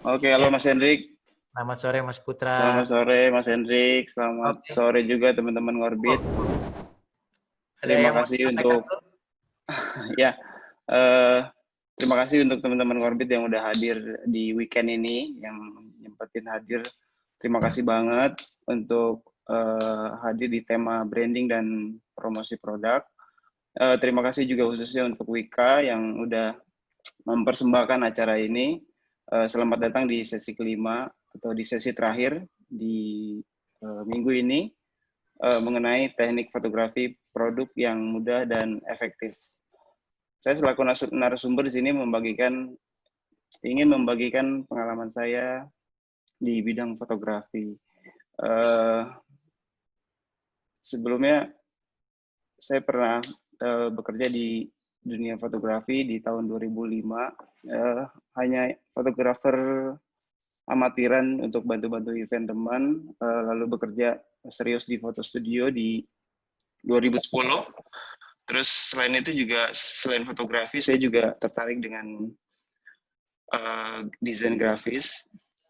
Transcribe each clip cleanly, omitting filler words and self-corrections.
Oke, halo Ya, Mas Hendrik. selamat sore Mas Putra. Selamat sore Mas Hendrik. Selamat Oke. sore juga teman-teman Ngorbit. Ada Terima yang mau kasih disampaikan untuk tuh? ya eh, terima kasih untuk teman-teman Ngorbit yang udah hadir di weekend ini, yang nyempetin hadir. Terima kasih banget untuk hadir di tema branding dan promosi produk. Terima kasih juga khususnya untuk Wika yang udah mempersembahkan acara ini. Selamat datang di sesi kelima atau di sesi terakhir di minggu ini mengenai teknik fotografi produk yang mudah dan efektif. Saya selaku narasumber di sini ingin membagikan pengalaman saya di bidang fotografi. Sebelumnya saya pernah bekerja di dunia fotografi di tahun 2005, hanya fotografer amatiran untuk bantu-bantu event teman, lalu bekerja serius di foto studio di 2010. Terus selain itu juga, selain fotografi, saya juga tertarik dengan desain grafis.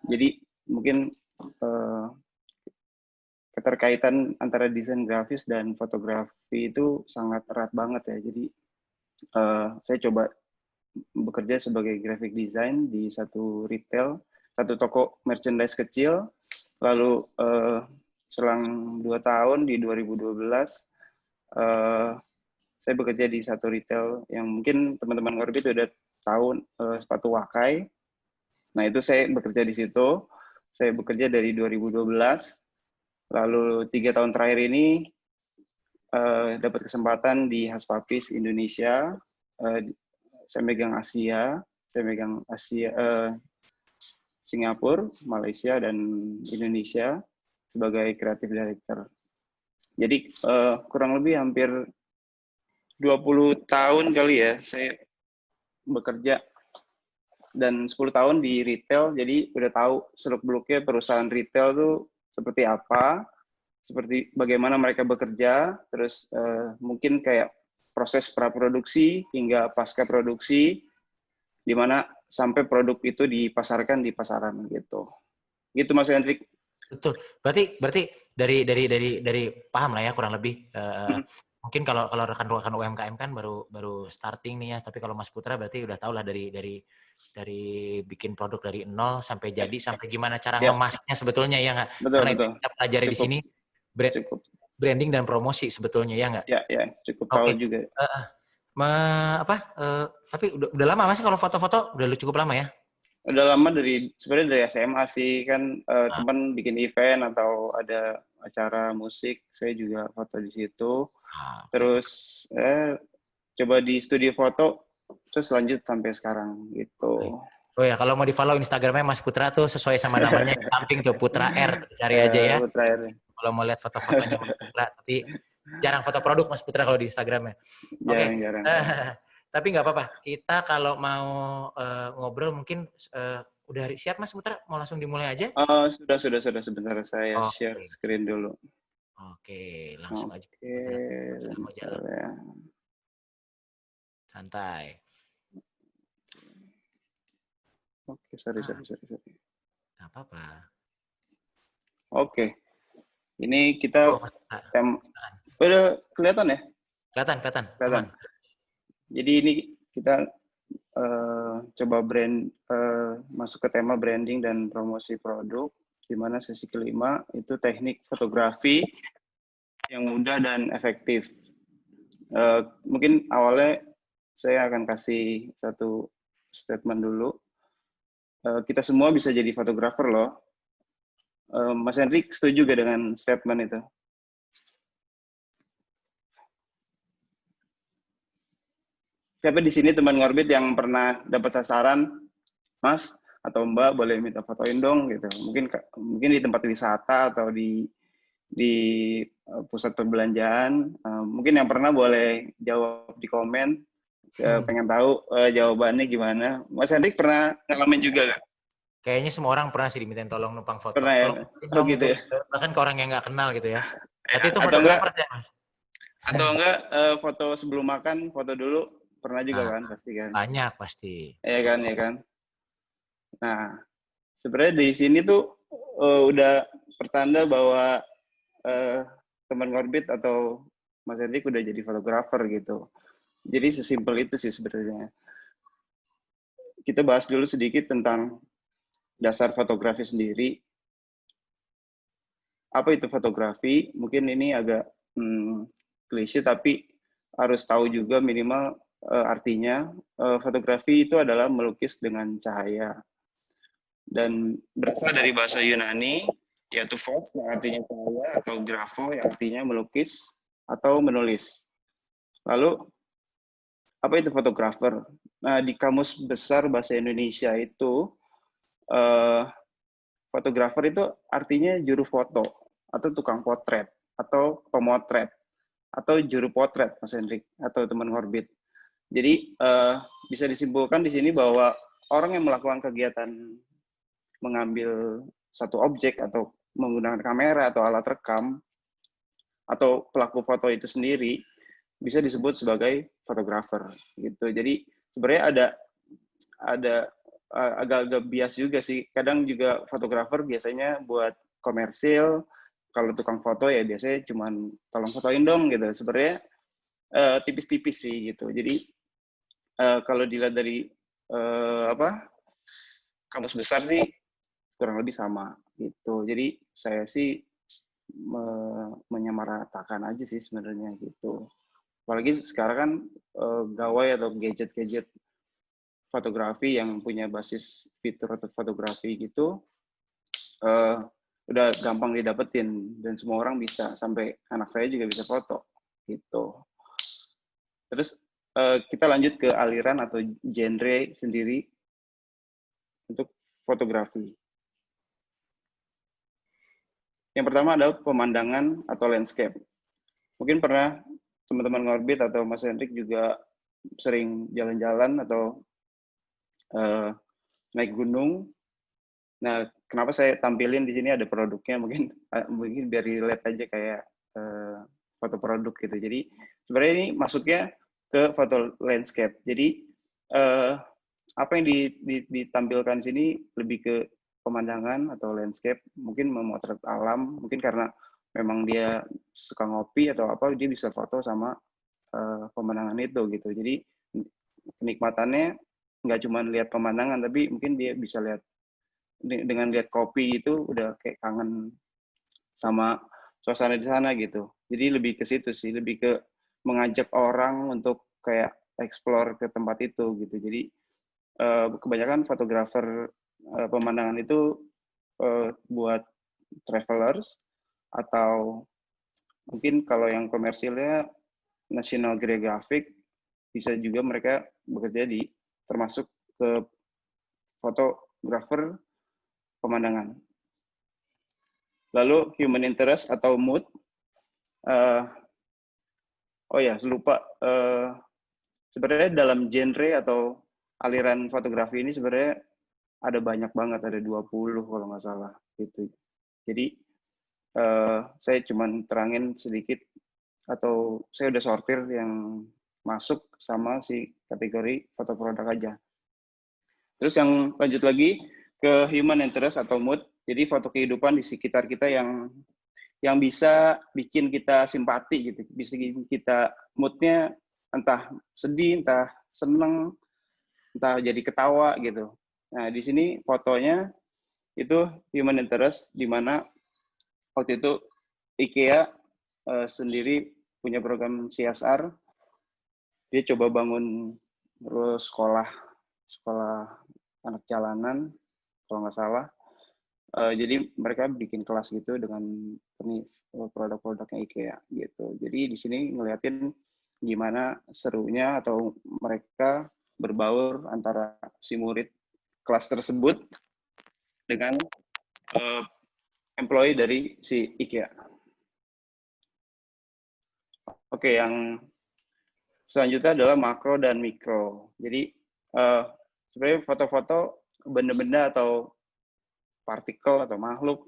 Jadi mungkin keterkaitan antara desain grafis dan fotografi itu sangat erat banget ya. Jadi saya coba bekerja sebagai graphic design di satu toko merchandise kecil. Lalu selang 2 tahun di 2012 saya bekerja di satu retail yang mungkin teman-teman Ngorbit udah tahu, sepatu Wakai. Nah, itu saya bekerja di situ. Saya bekerja dari 2012. Lalu 3 tahun terakhir ini dapat kesempatan di Haspapis Indonesia. Saya megang Asia, Singapura, Malaysia, dan Indonesia sebagai creative director. Jadi kurang lebih hampir 20 tahun kali ya saya bekerja, dan 10 tahun di retail, jadi udah tahu seluk-beluknya perusahaan retail tuh seperti apa, seperti bagaimana mereka bekerja, terus mungkin kayak proses praproduksi hingga pasca produksi, di mana sampai produk itu dipasarkan di pasaran gitu. Gitu Mas Hendrik. Betul. Berarti dari paham lah ya kurang lebih. Mungkin kalau rekan-rekan UMKM kan baru starting nih ya. Tapi kalau Mas Putra berarti udah tahu lah dari bikin produk dari nol sampai jadi, sampai gimana cara Ya, ngemasnya sebetulnya ya nggak? betul Karena itu betul. yang kita pelajari di Cukup sini cukup. branding dan promosi sebetulnya ya nggak? Ya, cukup tahu Oke. juga. Tapi udah lama masih kalau foto-foto udah cukup lama ya? Udah lama sebenarnya dari SMA sih, kan teman bikin event atau ada acara musik, saya juga foto di situ. Oke. Terus coba di studio foto, terus lanjut sampai sekarang gitu. Oh ya, kalau mau di-follow Instagramnya Mas Putra tuh sesuai sama namanya di samping tuh Putra R, cari aja ya. Terakhir. Kalau mau lihat foto-fotonya Mas Putra, tapi jarang foto produk Mas Putra kalau di Instagramnya. Oke, Jarang-jarang. tapi nggak apa-apa. Kita kalau mau ngobrol mungkin udah siap Mas Putra, mau langsung dimulai aja? Sudah. Sebentar saya share Oke, screen dulu. oke, langsung aja Oke, Putra. Kita mau bentar jalan ya. santai. Oke, sorry. Nggak apa-apa. Oke, ini kita Oh, Mas Putra. Silakan. udah kelihatan ya? Kelihatan, aman. Kelihatan. Jadi ini kita coba masuk ke tema branding dan promosi produk, di mana sesi kelima itu teknik fotografi yang mudah dan efektif. Mungkin awalnya saya akan kasih satu statement dulu. Kita semua bisa jadi fotografer loh. Mas Hendrik setuju gak dengan statement itu? Siapa di sini teman Ngorbit yang pernah dapat sasaran, Mas atau Mbak boleh minta fotoin dong gitu. Mungkin di tempat wisata atau di pusat perbelanjaan. Mungkin yang pernah boleh jawab di komen. Pengen tahu jawabannya gimana. Mas Hendrik pernah ngalamin juga gak? Kayaknya semua orang pernah sih dimintain tolong numpang foto. Pernah ya? Tolong Oh dong gitu itu, ya? bahkan ke orang yang nggak kenal gitu ya. Tapi itu Atau enggak fotografer ya, Mas? foto sebelum makan, foto dulu, pernah juga Nah, kan pasti kan? banyak pasti. Iya kan. Nah, sebenarnya di sini tuh udah pertanda bahwa teman ngorbit atau Mas Hendrik udah jadi fotografer gitu. Jadi sesimpel itu sih sebenarnya. Kita bahas dulu sedikit tentang dasar fotografi sendiri. Apa itu fotografi? Mungkin ini agak klise, tapi harus tahu juga minimal artinya. Fotografi itu adalah melukis dengan cahaya. Dan berasal dari bahasa Yunani, yaitu phot, yang artinya cahaya, atau grafo, yang artinya melukis atau menulis. Lalu, apa itu fotografer? Nah, di Kamus Besar Bahasa Indonesia itu, fotografer itu artinya juru foto, atau tukang potret, atau pemotret, atau juru potret, Mas Hendrik, atau teman ngorbit. Jadi, bisa disimpulkan di sini bahwa orang yang melakukan kegiatan mengambil satu objek atau menggunakan kamera atau alat rekam, atau pelaku foto itu sendiri, bisa disebut sebagai fotografer gitu. Jadi sebenarnya ada agak-agak bias juga sih. Kadang juga fotografer biasanya buat komersil. Kalau tukang foto ya biasanya cuman tolong fotoin dong gitu. Sebenarnya tipis-tipis sih gitu. Jadi kalau dilihat dari kamus besar sih kurang lebih sama gitu. Jadi saya sih menyamaratakan aja sih sebenarnya gitu. Apalagi sekarang kan gawai atau gadget-gadget fotografi yang punya basis fitur atau fotografi gitu udah gampang didapetin dan semua orang bisa, sampai anak saya juga bisa foto gitu. Terus kita lanjut ke aliran atau genre sendiri untuk fotografi. Yang pertama adalah pemandangan atau landscape. Mungkin pernah teman-teman ngorbit atau Mas Hendrik juga sering jalan-jalan atau naik gunung. Nah, kenapa saya tampilin di sini ada produknya, mungkin biar relate aja kayak foto produk gitu. Jadi sebenarnya ini masuknya ke foto landscape. Jadi apa yang ditampilkan di sini lebih ke pemandangan atau landscape, mungkin memotret alam, mungkin karena memang dia suka ngopi atau apa, dia bisa foto sama pemandangan itu gitu. Jadi kenikmatannya nggak cuma lihat pemandangan, tapi mungkin dia bisa lihat dengan lihat kopi itu udah kayak kangen sama suasana di sana gitu. Jadi lebih ke situ sih, lebih ke mengajak orang untuk kayak explore ke tempat itu gitu. Jadi kebanyakan fotografer pemandangan itu buat travelers, atau mungkin kalau yang komersilnya National Geographic, bisa juga mereka bekerja di termasuk ke fotografer pemandangan. Lalu human interest atau mood. Oh ya, lupa. Sebenarnya dalam genre atau aliran fotografi ini sebenarnya ada banyak banget, ada 20 kalau nggak salah gitu. Jadi saya cuman terangin sedikit, atau saya udah sortir yang masuk sama si kategori foto produk aja. Terus yang lanjut lagi ke human interest atau mood. Jadi foto kehidupan di sekitar kita yang bisa bikin kita simpati gitu, bisa bikin kita moodnya entah sedih, entah seneng, entah jadi ketawa gitu. Nah di sini fotonya itu human interest, di mana waktu itu IKEA sendiri punya program CSR, dia coba bangun sekolah anak jalanan kalau nggak salah. Jadi mereka bikin kelas gitu dengan produk-produknya IKEA gitu. Jadi di sini ngeliatin gimana serunya atau mereka berbaur antara si murid kelas tersebut dengan employee dari si IKEA. Oke, yang selanjutnya adalah makro dan mikro. Jadi sebenarnya foto-foto benda-benda atau partikel atau makhluk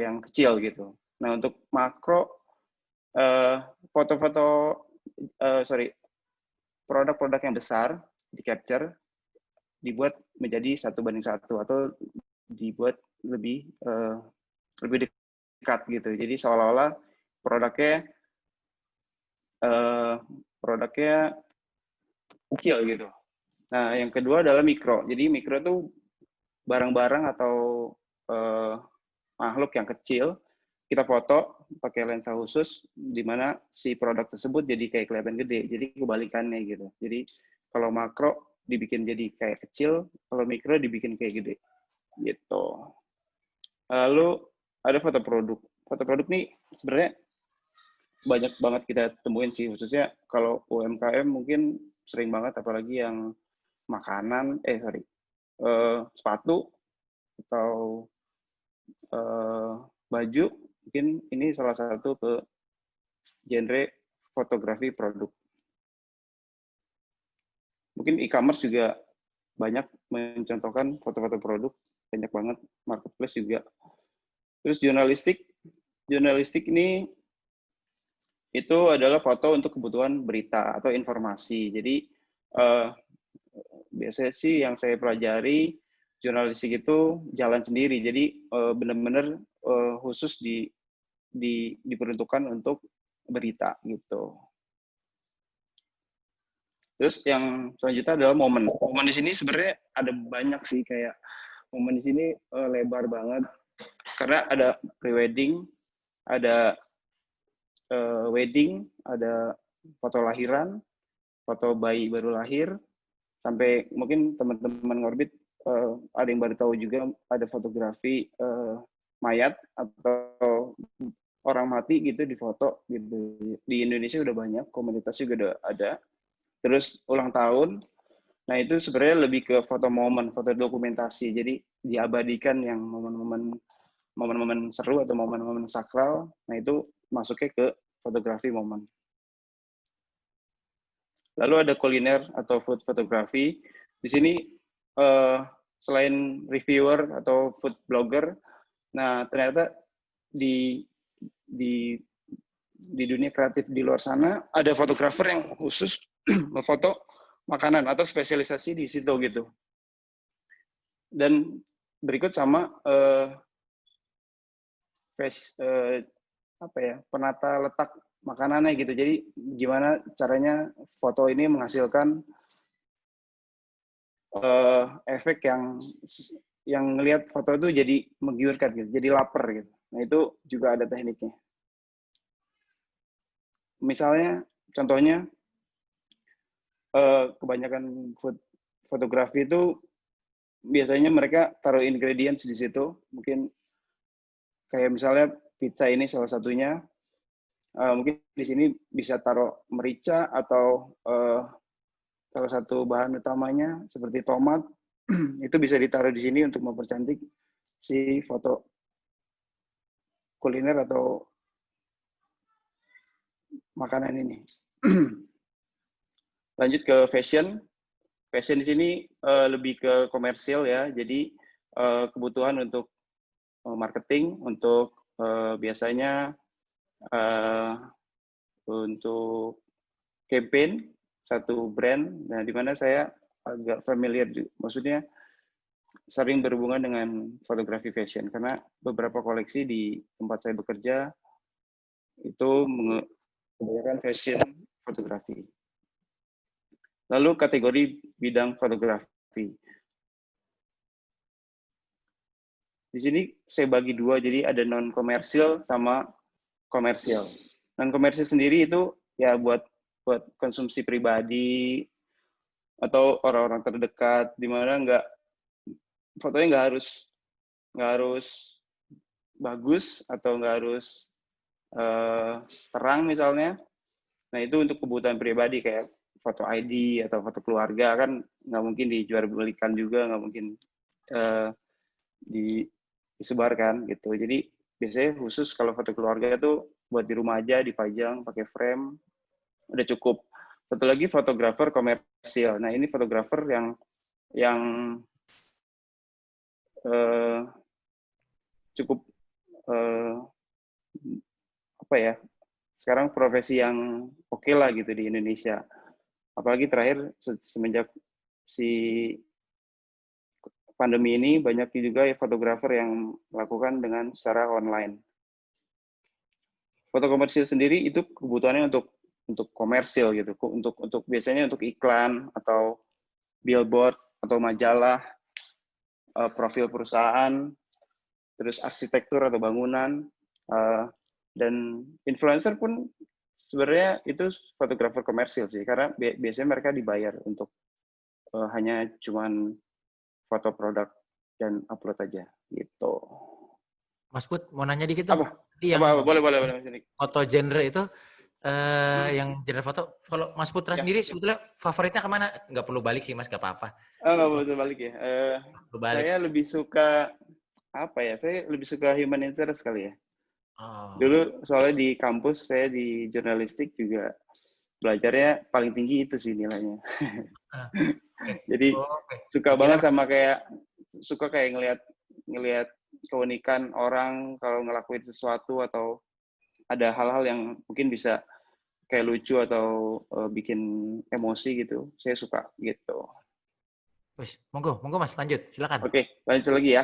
yang kecil gitu. Nah untuk makro, foto-foto, produk-produk yang besar di capture, dibuat menjadi 1:1 atau dibuat lebih dekat gitu. Jadi seolah-olah produknya kecil gitu. Nah, yang kedua adalah mikro. Jadi mikro tuh barang-barang atau makhluk yang kecil kita foto pakai lensa khusus, di mana si produk tersebut jadi kayak kelihatan gede. Jadi kebalikannya gitu. Jadi kalau makro dibikin jadi kayak kecil, kalau mikro dibikin kayak gede. Gitu. Lalu ada foto produk. Foto produk nih sebenarnya banyak banget kita temuin sih, khususnya kalau UMKM mungkin sering banget, apalagi yang makanan, sepatu atau baju, mungkin ini salah satu ke genre fotografi produk. Mungkin e-commerce juga banyak mencontohkan foto-foto produk, banyak banget, marketplace juga. Terus jurnalistik ini itu adalah foto untuk kebutuhan berita atau informasi. Jadi biasanya sih yang saya pelajari jurnalistik itu jalan sendiri. Jadi benar-benar khusus diperuntukkan untuk berita gitu. Terus yang selanjutnya adalah momen. Momen di sini sebenarnya ada banyak sih, kayak momen di sini lebar banget karena ada pre-wedding, ada wedding, ada foto lahiran, foto bayi baru lahir, sampai mungkin teman-teman Ngorbit ada yang baru tahu juga ada fotografi mayat atau orang mati gitu di foto gitu. Di Indonesia udah banyak, komunitas juga udah ada. Terus ulang tahun, nah itu sebenarnya lebih ke foto momen, foto dokumentasi. Jadi diabadikan yang momen-momen seru atau momen-momen sakral. Nah itu masuknya ke fotografi momen. Lalu ada kuliner atau food photography. Di sini selain reviewer atau food blogger, nah ternyata di dunia kreatif di luar sana ada fotografer yang khusus memfoto makanan atau spesialisasi di situ gitu. Dan berikut sama penata letak makanannya gitu. Jadi gimana caranya foto ini menghasilkan efek yang ngelihat foto itu jadi menggiurkan gitu, jadi lapar gitu. Nah itu juga ada tekniknya. Misalnya, contohnya kebanyakan fotografi itu biasanya mereka taruh ingredients di situ. Mungkin kayak misalnya pizza ini salah satunya. Mungkin di sini bisa taruh merica atau salah satu bahan utamanya seperti tomat. Itu bisa ditaruh di sini untuk mempercantik si foto kuliner atau makanan ini. Lanjut ke fashion. Fashion di sini lebih ke komersil ya. Jadi kebutuhan untuk marketing, untuk biasanya untuk campaign satu brand. Nah, di mana saya agak familiar, maksudnya sering berhubungan dengan fotografi fashion karena beberapa koleksi di tempat saya bekerja itu kebanyakan fashion fotografi. Lalu kategori bidang fotografi. Di sini saya bagi dua, jadi ada non komersial sama komersial. Non komersial sendiri itu ya buat konsumsi pribadi atau orang-orang terdekat, di mana fotonya nggak harus bagus atau nggak harus terang misalnya. Nah itu untuk kebutuhan pribadi kayak foto ID atau foto keluarga kan nggak mungkin dijual-belikan juga, nggak mungkin disebarkan gitu. Jadi biasanya khusus kalau foto keluarga itu buat di rumah aja, dipajang pakai frame, udah cukup. Satu lagi fotografer komersial. Nah ini fotografer yang cukup sekarang profesi yang oke lah gitu di Indonesia. Apalagi terakhir semenjak si pandemi ini banyak juga fotografer yang melakukan dengan secara online. Foto komersil sendiri itu kebutuhannya untuk komersil gitu, untuk biasanya untuk iklan atau billboard atau majalah, profil perusahaan, terus arsitektur atau bangunan, dan influencer pun sebenarnya itu fotografer komersil sih, karena biasanya mereka dibayar untuk hanya cuman foto produk dan upload aja gitu. Mas Put, mau nanya dikit dong. Apa? Tadi yang Boleh. foto genre itu, yang genre foto, kalau Mas Putra Ya. sendiri sebetulnya favoritnya kemana? Nggak perlu balik sih Mas, nggak apa-apa. Nggak boleh balik ya. Saya lebih suka apa ya? Saya lebih suka human interest kali ya. Oh. Dulu soalnya di kampus saya di jurnalistik juga belajarnya paling tinggi itu sih nilainya. Jadi suka banget sama suka kayak ngelihat keunikan orang kalau ngelakuin sesuatu atau ada hal-hal yang mungkin bisa kayak lucu atau bikin emosi gitu. Saya suka gitu. Wis, monggo Mas, lanjut, silakan. Oke, lanjut lagi ya.